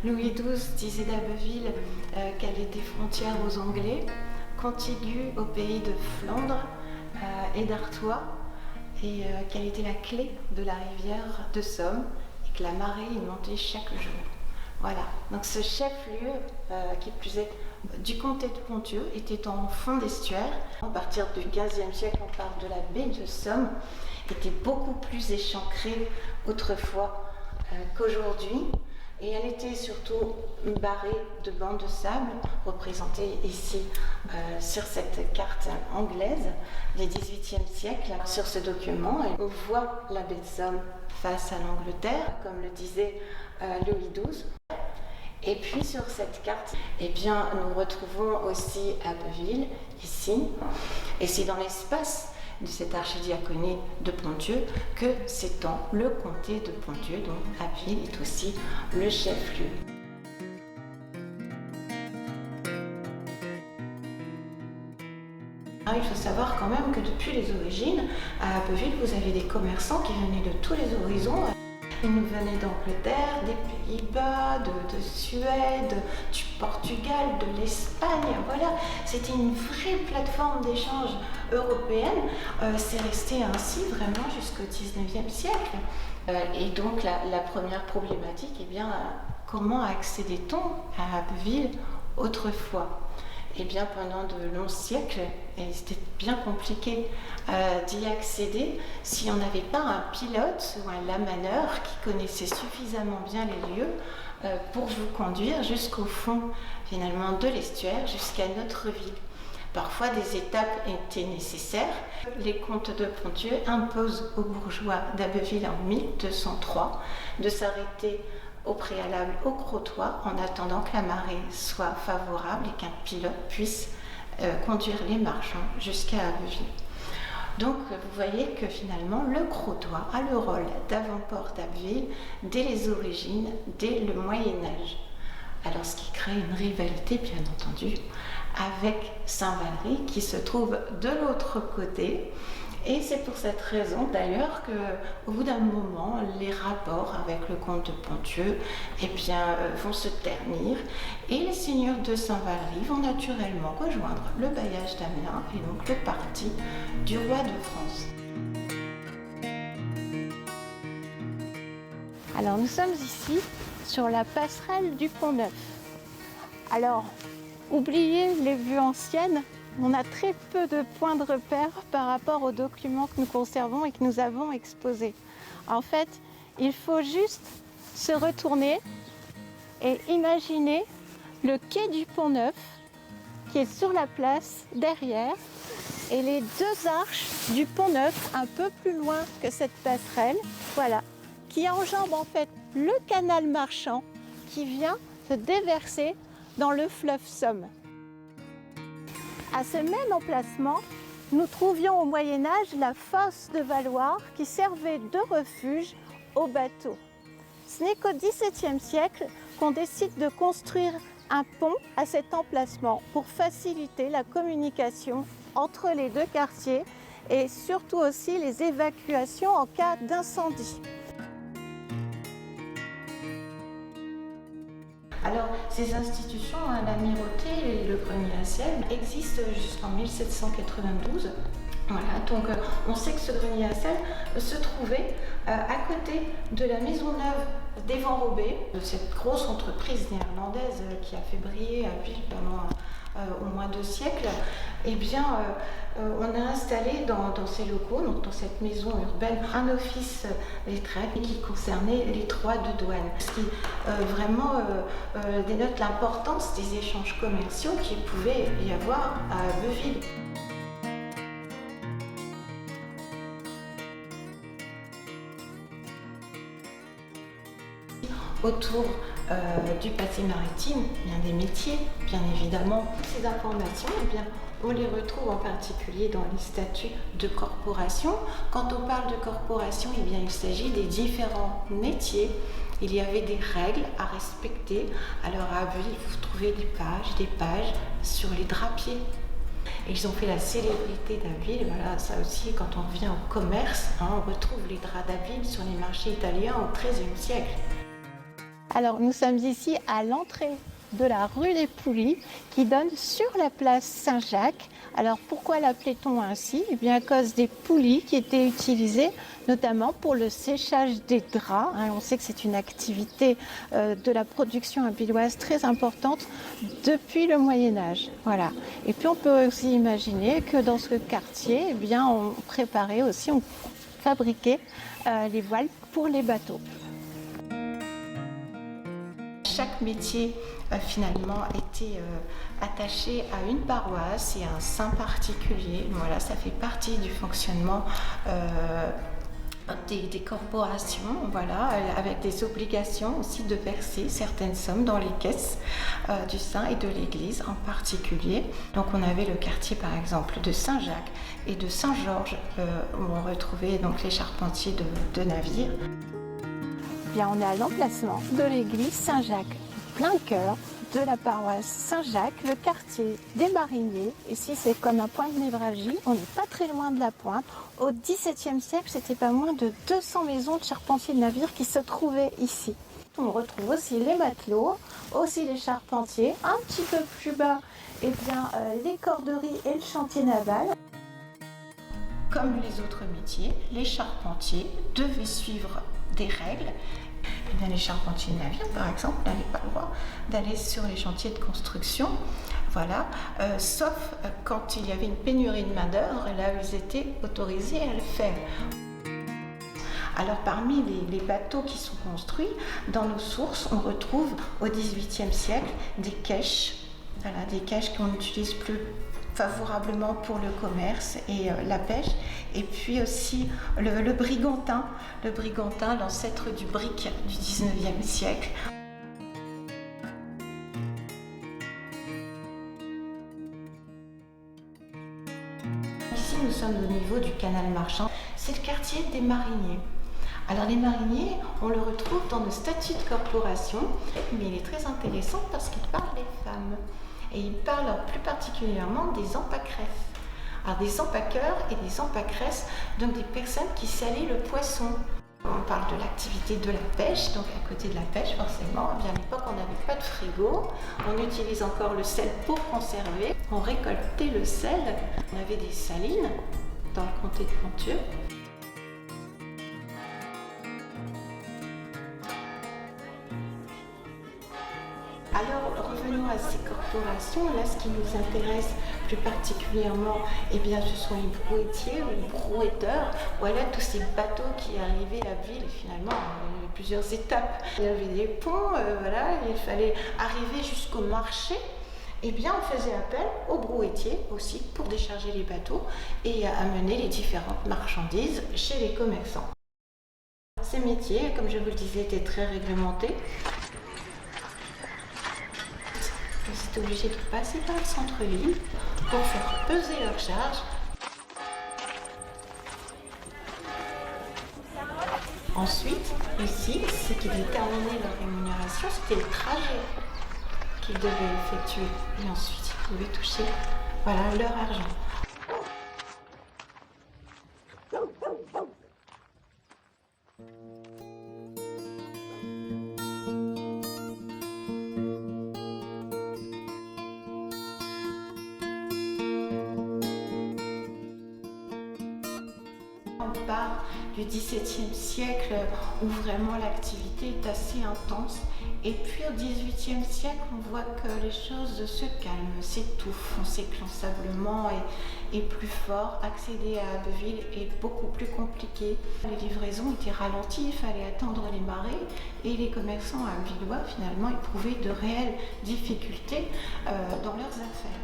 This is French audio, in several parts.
Louis XII disait d'Abbeville qu'elle était frontière aux Anglais, contiguë au pays de Flandre et d'Artois, et qu'elle était la clé de la rivière de Somme, et que la marée y montait chaque jour. Voilà, donc ce chef-lieu, qui plus est du comté de Ponthieu, était en fond d'estuaire. À partir du XVe siècle, on parle de la baie de Somme, était beaucoup plus échancrée autrefois qu'aujourd'hui. Et elle était surtout barrée de bancs de sable, représentée ici sur cette carte anglaise du XVIIIe siècle. Sur ce document, on voit la baie de Somme face à l'Angleterre, comme le disait Louis XII. Et puis sur cette carte, eh bien, nous retrouvons aussi Abbeville, ici. Et c'est dans l'espace de cette archidiaconé de Ponthieu que s'étend le comté de Ponthieu, dont Abbeville est aussi le chef-lieu. Il faut savoir quand même que depuis les origines, à Abbeville, vous avez des commerçants qui venaient de tous les horizons. Ils nous venaient d'Angleterre, des Pays-Bas, de Suède, du Portugal, de l'Espagne. Voilà, c'était une vraie plateforme d'échange européenne. C'est resté ainsi vraiment jusqu'au XIXe siècle. Et donc la première problématique, eh bien, comment accédait-on à Abbeville autrefois ? Eh bien, pendant de longs siècles, et c'était bien compliqué d'y accéder si on n'avait pas un pilote ou un lamaneur qui connaissait suffisamment bien les lieux pour vous conduire jusqu'au fond, finalement, de l'estuaire, jusqu'à notre ville. Parfois, des étapes étaient nécessaires. Les comtes de Ponthieu imposent aux bourgeois d'Abbeville en 1203 de s'arrêter au préalable au Crotoy en attendant que la marée soit favorable et qu'un pilote puisse conduire les marchands jusqu'à Abbeville. Donc vous voyez que finalement le Crotoy a le rôle d'avant-port d'Abbeville dès les origines, dès le Moyen-Âge. Alors ce qui crée une rivalité bien entendu avec Saint-Valery qui se trouve de l'autre côté. Et c'est pour cette raison d'ailleurs qu'au bout d'un moment, les rapports avec le comte de Ponthieu vont se ternir et les seigneurs de Saint-Valery vont naturellement rejoindre le bailliage d'Amiens et donc le parti du roi de France. Alors nous sommes ici sur la passerelle du Pont-Neuf. Alors, oubliez les vues anciennes. On a très peu de points de repère par rapport aux documents que nous conservons et que nous avons exposés. En fait, il faut juste se retourner et imaginer le quai du Pont-Neuf qui est sur la place derrière et les deux arches du Pont-Neuf un peu plus loin que cette passerelle, voilà, qui enjambe en fait le canal marchand qui vient se déverser dans le fleuve Somme. À ce même emplacement, nous trouvions au Moyen-Âge la fosse de Valoir qui servait de refuge aux bateaux. Ce n'est qu'au XVIIe siècle qu'on décide de construire un pont à cet emplacement pour faciliter la communication entre les deux quartiers et surtout aussi les évacuations en cas d'incendie. Alors, ces institutions, l'amirauté et le grenier à sel, existent jusqu'en 1792. Voilà, donc on sait que ce grenier à sel se trouvait à côté de la maison neuve d'Evan Robert, de cette grosse entreprise néerlandaise qui a fait briller Abbeville pendant au moins 2 siècles. Eh bien, on a installé dans ces locaux, donc dans cette maison urbaine, un office lettré qui concernait les droits de douane. Ce qui vraiment dénote l'importance des échanges commerciaux qu'il pouvait y avoir à Abbeville. Autour du passé maritime, bien des métiers, bien évidemment. Ces informations, eh bien, on les retrouve en particulier dans les statuts de corporation. Quand on parle de corporation, eh bien, il s'agit des différents métiers. Il y avait des règles à respecter. Alors à Abbeville, vous trouvez des pages sur les drapiers. Et ils ont fait la célébrité d'Abbeville. Voilà, ça aussi, quand on revient au commerce, on retrouve les draps d'Abbeville sur les marchés italiens au XIIIe siècle. Alors nous sommes ici à l'entrée de la rue des Poulies qui donne sur la place Saint-Jacques. Alors pourquoi l'appelait-on ainsi? Eh bien à cause des poulies qui étaient utilisées notamment pour le séchage des draps. On sait que c'est une activité de la production abilloise très importante depuis le Moyen-Âge. Voilà. Et puis on peut aussi imaginer que dans ce quartier, eh bien, on préparait aussi, on fabriquait les voiles pour les bateaux. Chaque métier finalement était attaché à une paroisse et à un saint particulier. Voilà, ça fait partie du fonctionnement des corporations, voilà, avec des obligations aussi de verser certaines sommes dans les caisses du saint et de l'église en particulier. Donc on avait le quartier par exemple de Saint-Jacques et de Saint-Georges où on retrouvait donc les charpentiers de navires. Bien, on est à l'emplacement de l'église Saint-Jacques, plein cœur de la paroisse Saint-Jacques, le quartier des Mariniers. Ici, c'est comme un point de névralgie. On n'est pas très loin de la pointe. Au XVIIe siècle, c'était pas moins de 200 maisons de charpentiers de navires qui se trouvaient ici. On retrouve aussi les matelots, aussi les charpentiers. Un petit peu plus bas, eh bien, les corderies et le chantier naval. Comme les autres métiers, les charpentiers devaient suivre des règles. Eh bien, les charpentiers de navires, par exemple, n'avaient pas le droit d'aller sur les chantiers de construction, voilà, sauf quand il y avait une pénurie de main-d'œuvre, là où ils étaient autorisés à le faire. Alors parmi les bateaux qui sont construits, dans nos sources, on retrouve au XVIIIe siècle des caisses, voilà, des caisses qu'on n'utilise plus favorablement pour le commerce et la pêche, et puis aussi le brigantin, l'ancêtre du brick du XIXe siècle. Ici, nous sommes au niveau du canal marchand. C'est le quartier des mariniers. Alors les mariniers, on le retrouve dans nos statuts de corporation, mais il est très intéressant parce qu'il parle des femmes. Et il parle plus particulièrement des empâqueresses. Alors des empaqueurs et des empâqueresses, donc des personnes qui salaient le poisson. On parle de l'activité de la pêche, donc à côté de la pêche forcément, eh bien, à l'époque on n'avait pas de frigo, on utilise encore le sel pour conserver, on récoltait le sel, on avait des salines dans le comté de Ponthieu. Alors revenons à ces corporations. Là, ce qui nous intéresse plus particulièrement, eh bien, ce sont les brouettiers ou les brouetteurs. Voilà tous ces bateaux qui arrivaient à Abbeville. Et finalement, il y avait plusieurs étapes. Il y avait des ponts, voilà, il fallait arriver jusqu'au marché. Eh bien, on faisait appel aux brouettiers aussi pour décharger les bateaux et amener les différentes marchandises chez les commerçants. Ces métiers, comme je vous le disais, étaient très réglementés. Ils étaient obligés de passer par le centre-ville pour faire peser leurs charges. Ensuite, ici, ce qui déterminait leur rémunération, c'était le trajet qu'ils devaient effectuer. Et ensuite, ils devaient toucher, voilà, leur argent. On part du XVIIe siècle où vraiment l'activité est assez intense, et puis au XVIIIe siècle on voit que les choses se calment, s'étouffent, on sait que l'ensablement est plus fort, accéder à Abbeville est beaucoup plus compliqué. Les livraisons étaient ralenties, il fallait attendre les marées, et les commerçants abbvillois finalement éprouvaient de réelles difficultés dans leurs affaires.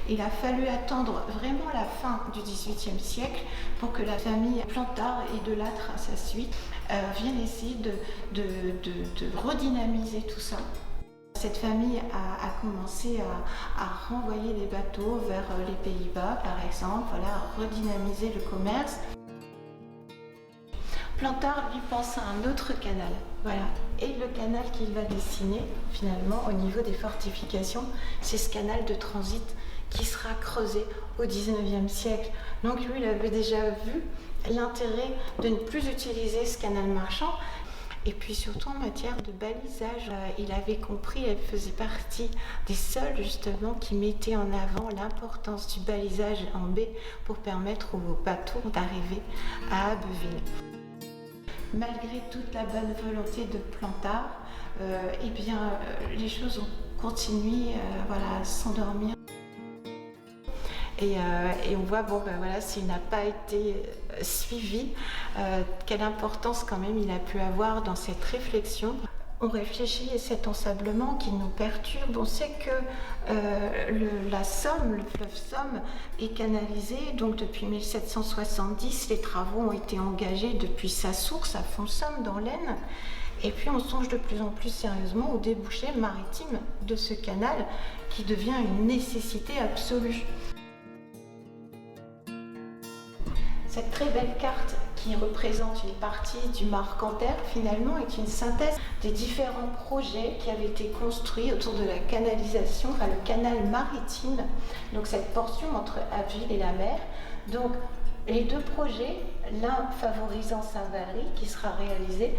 Il a fallu attendre vraiment la fin du XVIIIe siècle pour que la famille Plantard et Delattre à sa suite vienne essayer de redynamiser tout ça. Cette famille a commencé à renvoyer des bateaux vers les Pays-Bas, par exemple, voilà, à redynamiser le commerce. Plantard lui pense à un autre canal, voilà. Et le canal qu'il va dessiner finalement au niveau des fortifications, c'est ce canal de transit qui sera creusé au XIXe siècle. Donc lui, il avait déjà vu l'intérêt de ne plus utiliser ce canal marchand. Et puis surtout en matière de balisage, il avait compris, elle faisait partie des seuls justement qui mettaient en avant l'importance du balisage en baie pour permettre aux bateaux d'arriver à Abbeville. Malgré toute la bonne volonté de Plantard, les choses ont continué à s'endormir. Et on voit, s'il n'a pas été suivi, quelle importance quand même il a pu avoir dans cette réflexion. On réfléchit à cet ensablement qui nous perturbe. On sait que la Somme, le fleuve Somme, est canalisé. Donc depuis 1770, les travaux ont été engagés depuis sa source à Font-Somme dans l'Aisne. Et puis on songe de plus en plus sérieusement au débouché maritime de ce canal qui devient une nécessité absolue. Cette très belle carte qui représente une partie du Marcanterre finalement est une synthèse des différents projets qui avaient été construits autour de la canalisation, le canal maritime, donc cette portion entre Abbeville et la mer. Donc les deux projets, l'un favorisant Saint-Valery qui sera réalisé,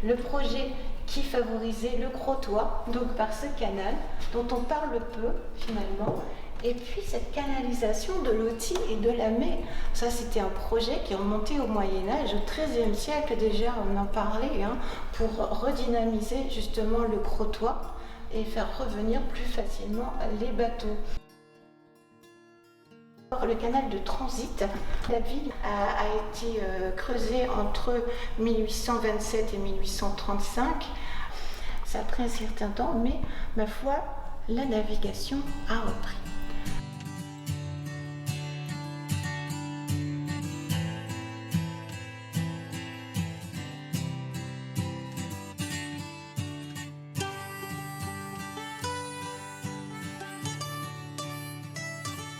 le projet qui favorisait le Crotoy, donc par ce canal dont on parle peu finalement. Et puis cette canalisation de l'Authie et de la Mai, ça c'était un projet qui remontait au Moyen-Âge, au XIIIe siècle déjà, on en parlait, pour redynamiser justement le Crotoy et faire revenir plus facilement les bateaux. Le canal de transit, la ville a été creusée entre 1827 et 1835. Ça a pris un certain temps, mais ma foi, la navigation a repris.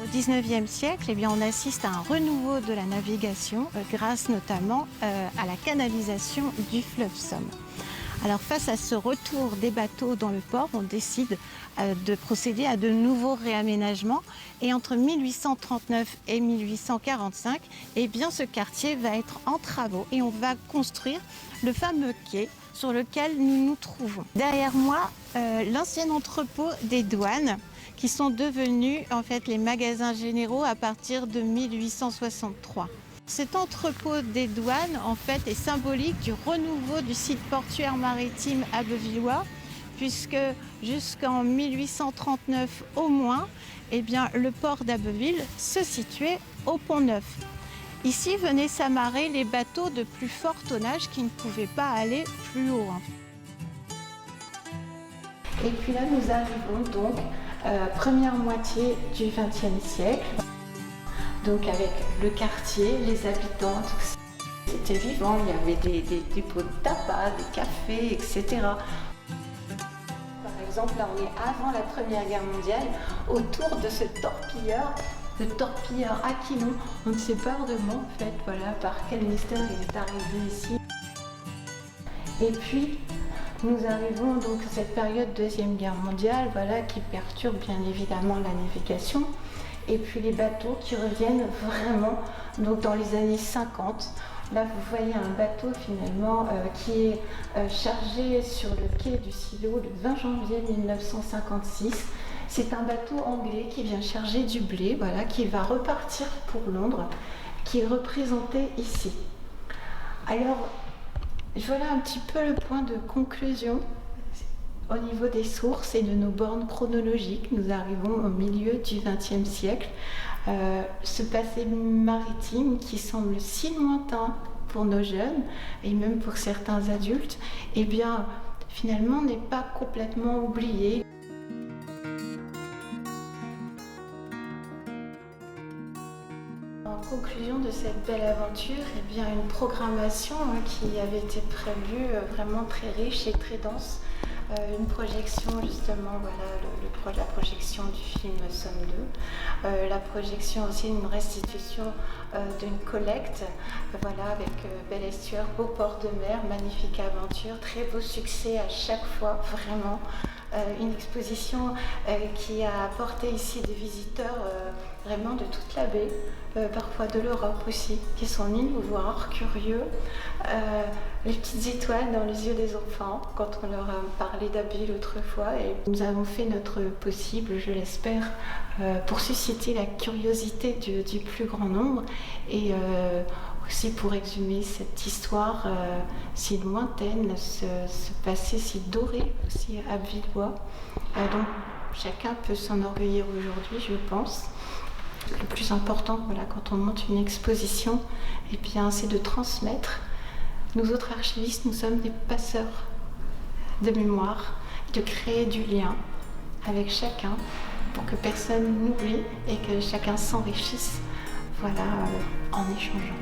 Au XIXe siècle, on assiste à un renouveau de la navigation grâce notamment à la canalisation du fleuve Somme. Alors face à ce retour des bateaux dans le port, on décide de procéder à de nouveaux réaménagements et entre 1839 et 1845, ce quartier va être en travaux et on va construire le fameux quai sur lequel nous nous trouvons. Derrière moi, l'ancien entrepôt des douanes qui sont devenus les magasins généraux à partir de 1863. Cet entrepôt des douanes est symbolique du renouveau du site portuaire maritime abbevillois, puisque jusqu'en 1839 au moins, le port d'Abbeville se situait au Pont-Neuf. Ici venaient s'amarrer les bateaux de plus fort tonnage qui ne pouvaient pas aller plus haut. Et puis là, nous arrivons donc première moitié du XXe siècle, donc avec le quartier, les habitants, c'était vivant, il y avait des pots de tabac, des cafés, etc. Par exemple, là on est avant la Première Guerre mondiale, autour de ce torpilleur, le torpilleur Aquilon, on ne sait pas vraiment par quel mystère il est arrivé ici. Et puis, nous arrivons donc à cette période Deuxième Guerre mondiale, qui perturbe bien évidemment la navigation. Et puis les bateaux qui reviennent vraiment donc dans les années 50. Là, vous voyez un bateau finalement qui est chargé sur le quai du Silo le 20 janvier 1956. C'est un bateau anglais qui vient charger du blé, qui va repartir pour Londres, qui est représenté ici. Alors, voilà un petit peu le point de conclusion. Au niveau des sources et de nos bornes chronologiques, nous arrivons au milieu du XXe siècle. Ce passé maritime qui semble si lointain pour nos jeunes et même pour certains adultes, finalement n'est pas complètement oublié. En conclusion de cette belle aventure, une programmation qui avait été prévue vraiment très riche et très dense. Une projection justement, la projection du film Somme 2, la projection aussi d'une restitution d'une collecte, avec Bel Estuaire, beau port de mer, magnifique aventure, très beau succès à chaque fois, vraiment. une exposition qui a apporté ici des visiteurs vraiment de toute la baie, parfois de l'Europe aussi, qui sont venus nous voir, curieux. Les petites étoiles dans les yeux des enfants quand on leur a parlé d'Abbeville autrefois. Et nous avons fait notre possible, je l'espère, pour susciter la curiosité du plus grand nombre et aussi pour exhumer cette histoire si lointaine, ce passé si doré aussi abbvillois. Donc chacun peut s'enorgueillir aujourd'hui, je pense. Le plus important, voilà, quand on monte une exposition, eh bien, c'est de transmettre. Nous autres archivistes, nous sommes des passeurs de mémoire, de créer du lien avec chacun pour que personne n'oublie et que chacun s'enrichisse, voilà, en échangeant.